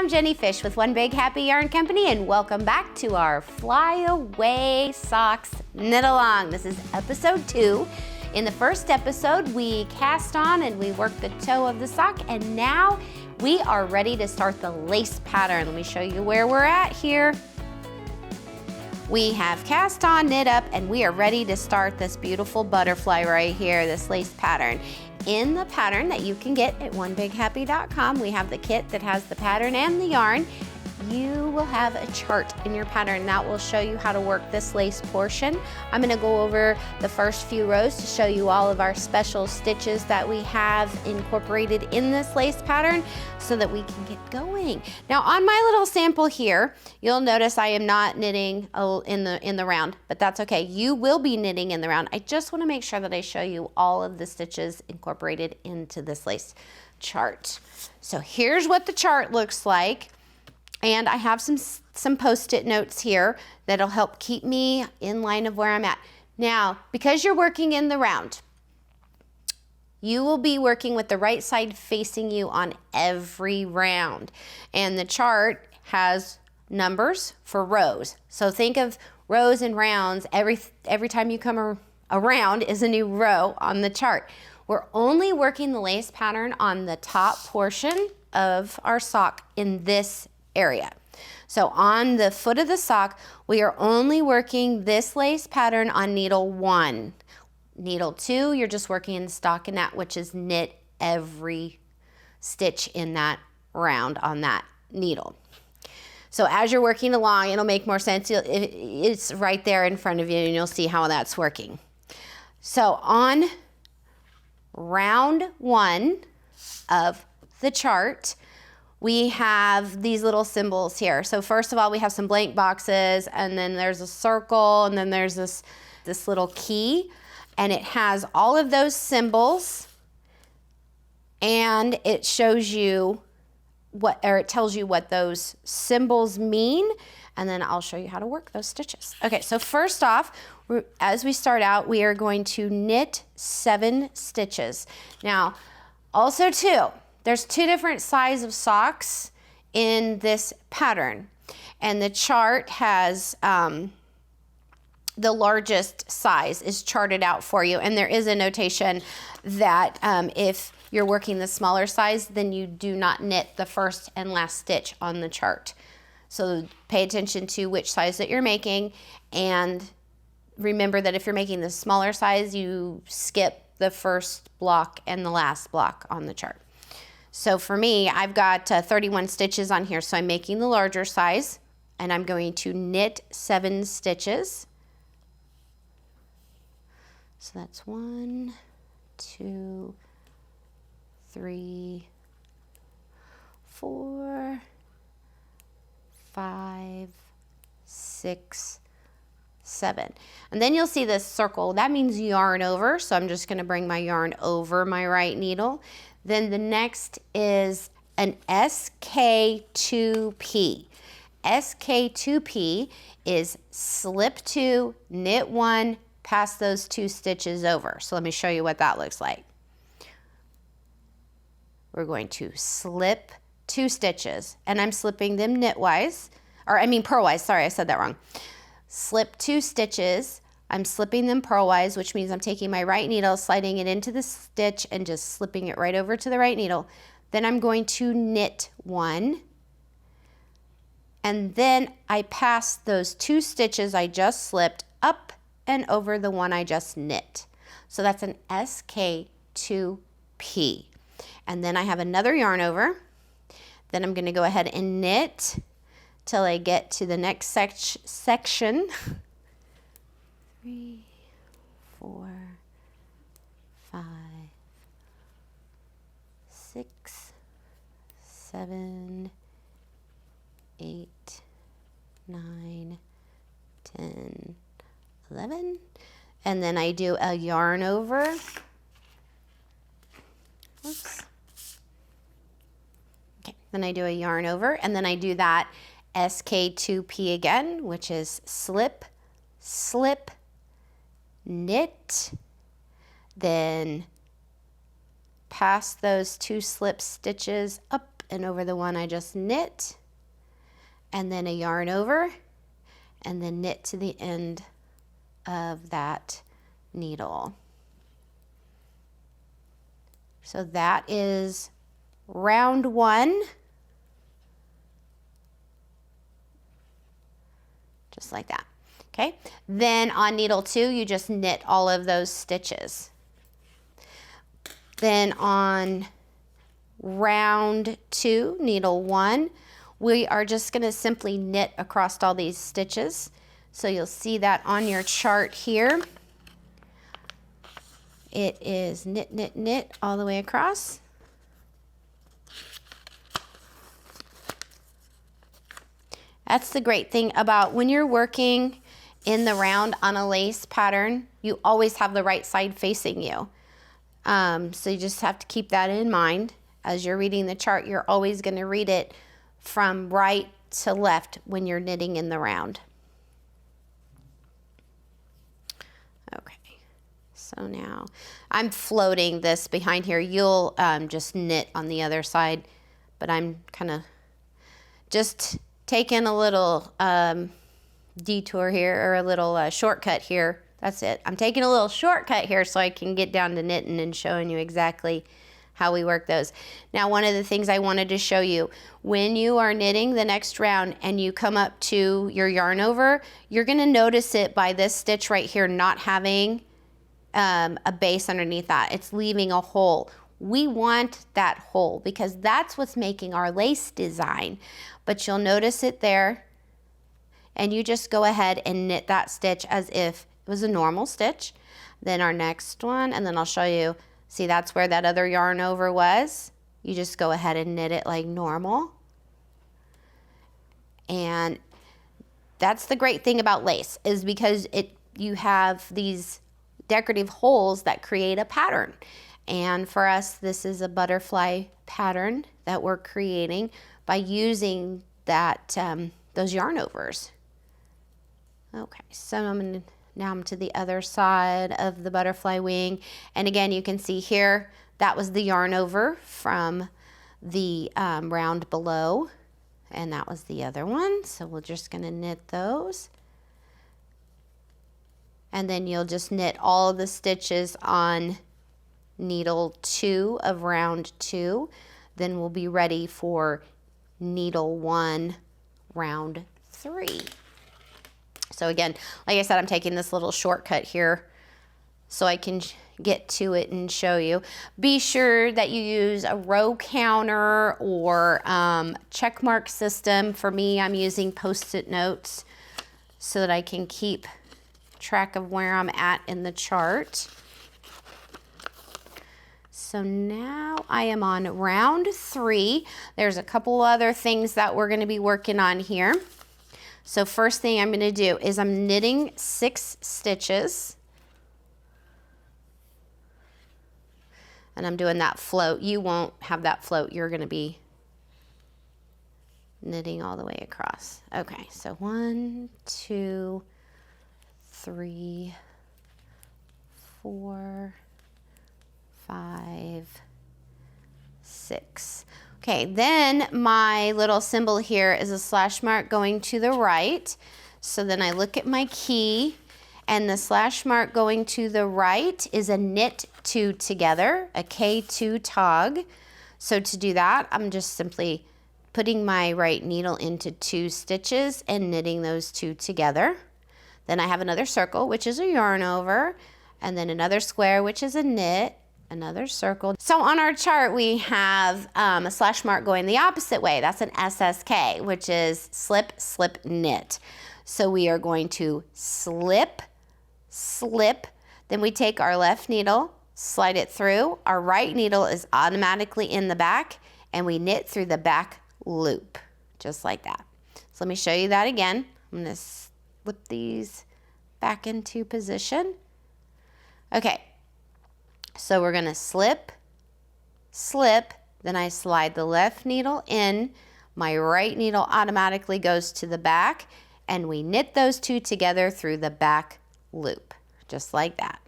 I'm Jenny Fish with One Big Happy Yarn Company, and welcome back to our Fly Away Socks Knit Along. This is episode 2. In the first episode, we cast on and we worked the toe of the sock, and now we are ready to start the lace pattern. Let me show you where we're at here. We have cast on, knit up, and we are ready to start this beautiful butterfly right here, this lace pattern. In the pattern that you can get at onebighappy.com, we have the kit that has the pattern and the yarn. You will have a chart in your pattern that will show you how to work this lace portion. I'm going to go over the first few rows to show you all of our special stitches that we have incorporated in this lace pattern so that we can get going. Now on my little sample here, you'll notice I am not knitting in the round, but that's okay. You will be knitting in the round. I just want to make sure that I show you all of the stitches incorporated into this lace chart. So here's what the chart looks like. And I have some post-it notes here that'll help keep me in line of where I'm at. Now, because you're working in the round, you will be working with the right side facing you on every round. And the chart has numbers for rows. So think of rows and rounds. Every time you come around is a new row on the chart. We're only working the lace pattern on the top portion of our sock in this area. So on the foot of the sock, we are only working this lace pattern on needle 1. Needle 2, you're just working in stockinette, which is knit every stitch in that round on that needle. So as you're working along, it'll make more sense. It's right there in front of you and you'll see how that's working. So on round 1 of the chart, we have these little symbols here. So first of all, we have some blank boxes, and then there's a circle, and then there's this little key, and it has all of those symbols, and it shows you it tells you what those symbols mean, and then I'll show you how to work those stitches. Okay, so first off, as we start out, we are going to knit 7 stitches. Now, also too, there's 2 different sizes of socks in this pattern, and the chart has the largest size is charted out for you, and there is a notation that if you're working the smaller size, then you do not knit the first and last stitch on the chart. So pay attention to which size that you're making, and remember that if you're making the smaller size, you skip the first block and the last block on the chart. So for me, I've got 31 stitches on here, so I'm making the larger size, and I'm going to knit 7 stitches. So that's 1, 2, 3, 4, 5, 6, 7. And then you'll see this circle. That means yarn over, so I'm just going to bring my yarn over my right needle. Then the next is an SK2P. SK2P is slip 2, knit 1, pass those 2 stitches over. So let me show you what that looks like. We're going to slip 2 stitches, and I'm slipping them purlwise, sorry, I said that wrong. Slip 2 stitches. I'm slipping them purlwise, which means I'm taking my right needle, sliding it into the stitch, and just slipping it right over to the right needle. Then I'm going to knit 1, and then I pass those 2 stitches I just slipped up and over the one I just knit. So that's an SK2P. And then I have another yarn over. Then I'm going to go ahead and knit till I get to the next section. 3, 4, 5, 6, 7, 8, 9, 10, 11. And then I do a yarn over. Oops. Okay, then I do a yarn over, and then I do that SK2P again, which is slip, slip, knit, then pass those 2 slip stitches up and over the one I just knit, and then a yarn over, and then knit to the end of that needle. So that is round 1. Just like that. Okay, then on needle 2, you just knit all of those stitches. Then on round 2, needle 1, we are just going to simply knit across all these stitches. So you'll see that on your chart here. It is knit, knit, knit all the way across. That's the great thing about when you're working in the round on a lace pattern, you always have the right side facing you. So you just have to keep that in mind. As you're reading the chart, you're always going to read it from right to left when you're knitting in the round. Okay, so now I'm floating this behind here. You'll just knit on the other side, but I'm kind of just taking a little detour here, or a little shortcut here. That's it. I'm taking a little shortcut here so I can get down to knitting and showing you exactly how we work those. Now, one of the things I wanted to show you, when you are knitting the next round and you come up to your yarn over, you're going to notice it by this stitch right here not having a base underneath that. It's leaving a hole. We want that hole because that's what's making our lace design. But you'll notice it there, and you just go ahead and knit that stitch as if it was a normal stitch. Then our next one, and then I'll show you. See, that's where that other yarn over was. You just go ahead and knit it like normal. And that's the great thing about lace, is because you have these decorative holes that create a pattern. And for us, this is a butterfly pattern that we're creating by using that those yarn overs. Okay, so now I'm to the other side of the butterfly wing. And again, you can see here, that was the yarn over from the round below. And that was the other one. So we're just gonna knit those. And then you'll just knit all of the stitches on needle 2 of round 2. Then we'll be ready for needle 1, round 3. So again, like I said, I'm taking this little shortcut here so I can get to it and show you. Be sure that you use a row counter or check mark system. For me, I'm using Post-it notes so that I can keep track of where I'm at in the chart. So now I am on round 3. There's a couple other things that we're going to be working on here. So first thing I'm going to do is I'm knitting 6 stitches. And I'm doing that float. You won't have that float. You're going to be knitting all the way across. Okay, so 1, 2, 3, 4, 5, 6. Okay, then my little symbol here is a slash mark going to the right. So then I look at my key, and the slash mark going to the right is a knit 2 together, a K2 tog. So to do that, I'm just simply putting my right needle into 2 stitches and knitting those 2 together. Then I have another circle, which is a yarn over, and then another square, which is a knit, another circle. So on our chart, we have a slash mark going the opposite way. That's an SSK, which is slip, slip, knit. So we are going to slip, slip, then we take our left needle, slide it through. Our right needle is automatically in the back, and we knit through the back loop, just like that. So let me show you that again. I'm going to slip these back into position. Okay, so we're going to slip, slip, then I slide the left needle in, my right needle automatically goes to the back, and we knit those 2 together through the back loop, just like that.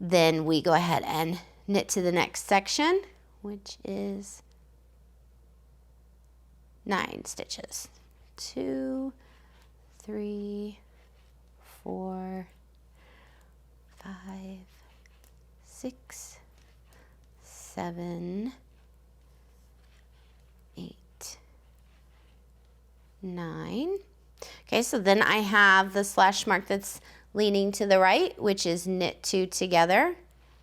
Then we go ahead and knit to the next section, which is 9 stitches. 2, 3, 4, 5, 6, 7, 8, 9. Okay, so then I have the slash mark that's leaning to the right, which is knit 2 together.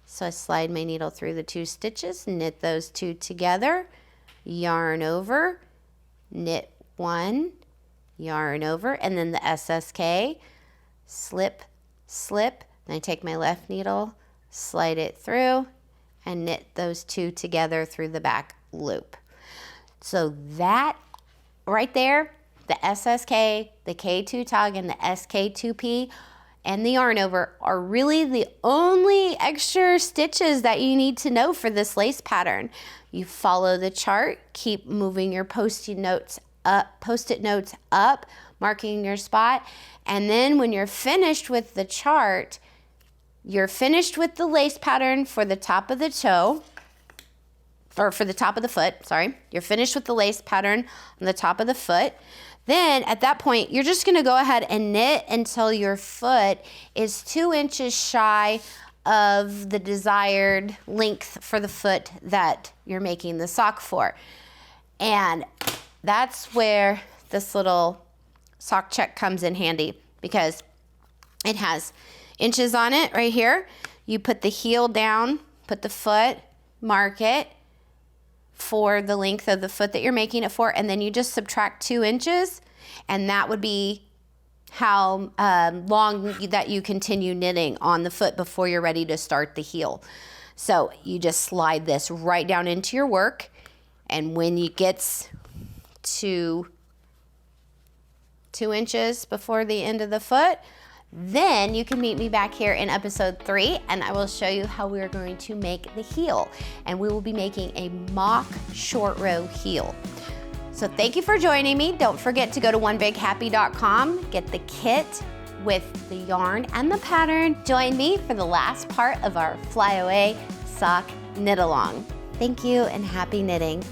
So I slide my needle through the 2 stitches, knit those 2 together, yarn over, knit 1, yarn over, and then the SSK, slip, slip. Then I take my left needle, slide it through, and knit those 2 together through the back loop. So that right there, the SSK, the K2 tug, and the SK2P, and the yarn over are really the only extra stitches that you need to know for this lace pattern. You follow the chart, keep moving your post-it notes up, marking your spot, and then when you're finished with the chart, you're finished with the lace pattern for the top of the toe, or for the top of the foot, sorry. You're finished with the lace pattern on the top of the foot. Then at that point, you're just gonna go ahead and knit until your foot is 2 inches shy of the desired length for the foot that you're making the sock for. And that's where this little sock check comes in handy, because it has inches on it right here. You put the heel down, put the foot, mark it for the length of the foot that you're making it for, and then you just subtract 2 inches, and that would be how long that you continue knitting on the foot before you're ready to start the heel. So you just slide this right down into your work, and when you get to 2 inches before the end of the foot, then you can meet me back here in episode 3, and I will show you how we are going to make the heel. And we will be making a mock short row heel. So thank you for joining me. Don't forget to go to onebighappy.com, get the kit with the yarn and the pattern. Join me for the last part of our flyaway sock knit along. Thank you and happy knitting.